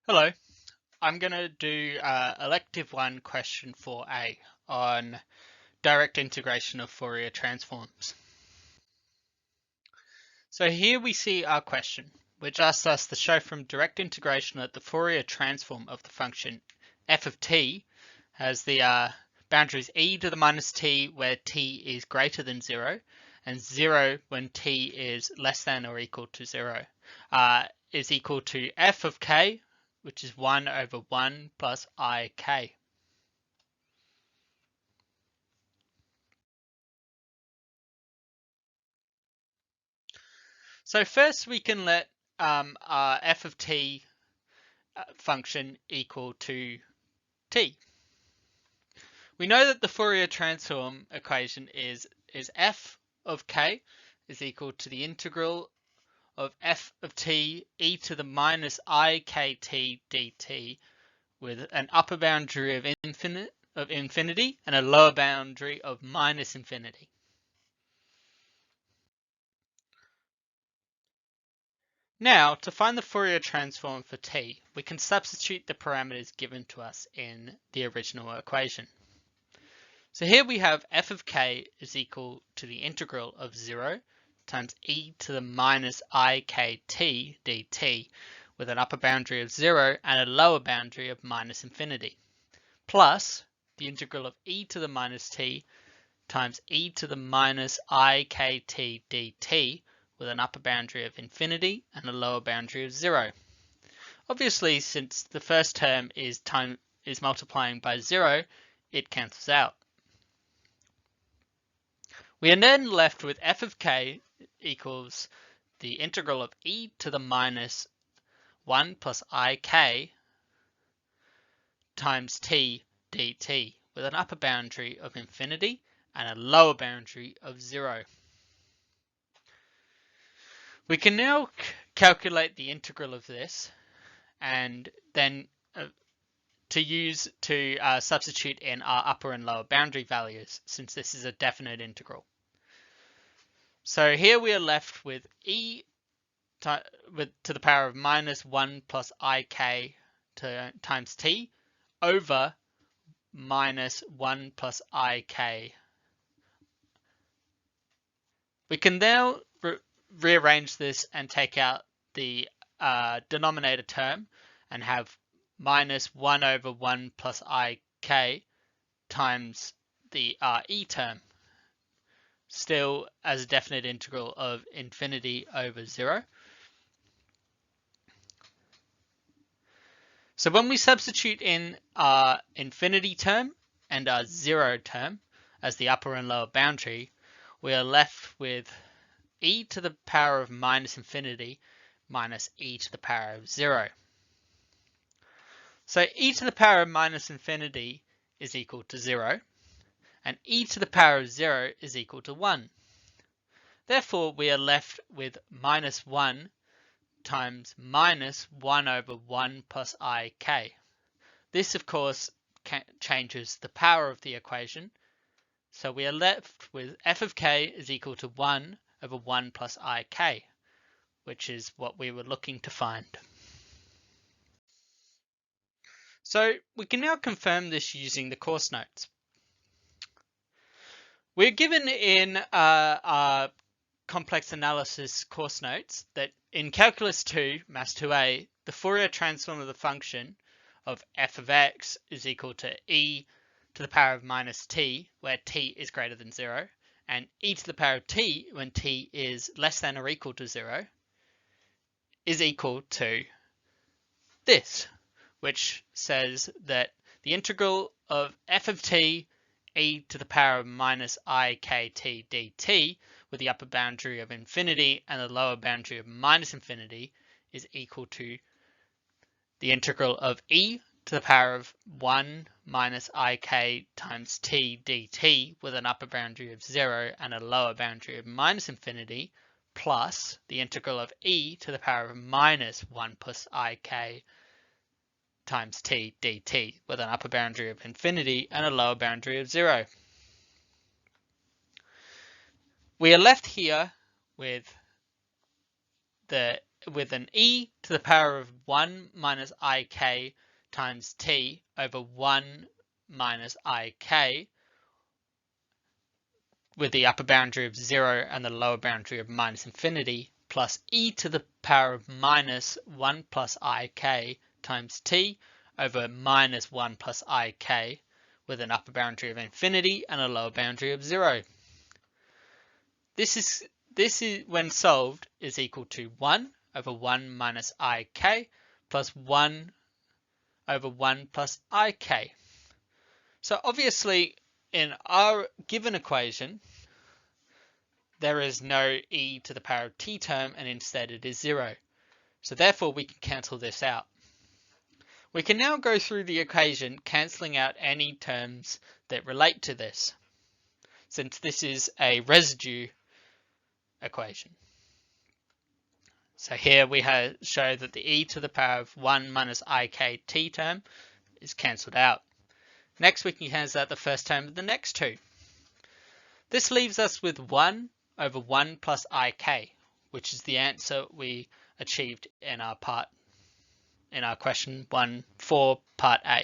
Hello, I'm going to do Elective 1 question 4a on direct integration of Fourier transforms. So here we see our question, which asks us to show from direct integration that the Fourier transform of the function f of t has the boundaries e to the minus t where t is greater than 0 and 0 when t is less than or equal to 0 is equal to f of k, which is 1 over 1 plus ik. So first we can let our f of t function equal to t. We know that the Fourier transform equation is f of k is equal to the integral of f of t e to the minus ikt dt with an upper boundary of infinity and a lower boundary of minus infinity. Now, to find the Fourier transform for t, we can substitute the parameters given to us in the original equation. So here we have f of k is equal to the integral of 0 times e to the minus ikt dt with an upper boundary of 0 and a lower boundary of minus infinity, plus the integral of e to the minus t times e to the minus ikt dt with an upper boundary of infinity and a lower boundary of 0. Obviously, since the first term is multiplying by 0, it cancels out. We are then left with f of k equals the integral of e to the minus 1 plus ik times t dt with an upper boundary of infinity and a lower boundary of 0. We can now calculate the integral of this and then substitute in our upper and lower boundary values, since this is a definite integral. So here we are left with e to the power of minus 1 plus ik times t over minus 1 plus ik. We can now rearrange this and take out the denominator term and have minus 1 over 1 plus ik times the e term, still as a definite integral of infinity over 0. So when we substitute in our infinity term and our 0 term as the upper and lower boundary, we are left with e to the power of minus infinity minus e to the power of 0. So e to the power of minus infinity is equal to 0, and e to the power of 0 is equal to 1. Therefore, we are left with minus 1 times minus 1 over 1 plus ik. This, of course, changes the power of the equation. So we are left with f of k is equal to 1 over 1 plus ik, which is what we were looking to find. So we can now confirm this using the course notes. We're given in our complex analysis course notes that in Calculus 2, Maths 2a, the Fourier transform of the function of f of x is equal to e to the power of minus t, where t is greater than 0, and e to the power of t when t is less than or equal to 0, is equal to this, which says that the integral of f of t e to the power of minus ikt dt with the upper boundary of infinity and the lower boundary of minus infinity is equal to the integral of e to the power of 1 minus ik times t dt with an upper boundary of 0 and a lower boundary of minus infinity plus the integral of e to the power of minus 1 plus ik times t dt with an upper boundary of infinity and a lower boundary of 0. We are left here with the with an e to the power of 1 minus ik times t over 1 minus ik, with the upper boundary of 0 and the lower boundary of minus infinity, plus e to the power of minus 1 plus ik times t over minus 1 plus ik, with an upper boundary of infinity and a lower boundary of 0. This is when solved is equal to 1 over 1 minus ik plus 1 over 1 plus ik. So obviously in our given equation there is no e to the power of t term, and instead it is 0. So therefore we can cancel this out. We can now go through the equation cancelling out any terms that relate to this, since this is a residue equation. So here we show that the e to the power of 1 minus ik t term is cancelled out. Next we can cancel out the first term of the next two. This leaves us with 1 over 1 plus ik, which is the answer we achieved in our question 1 for part A.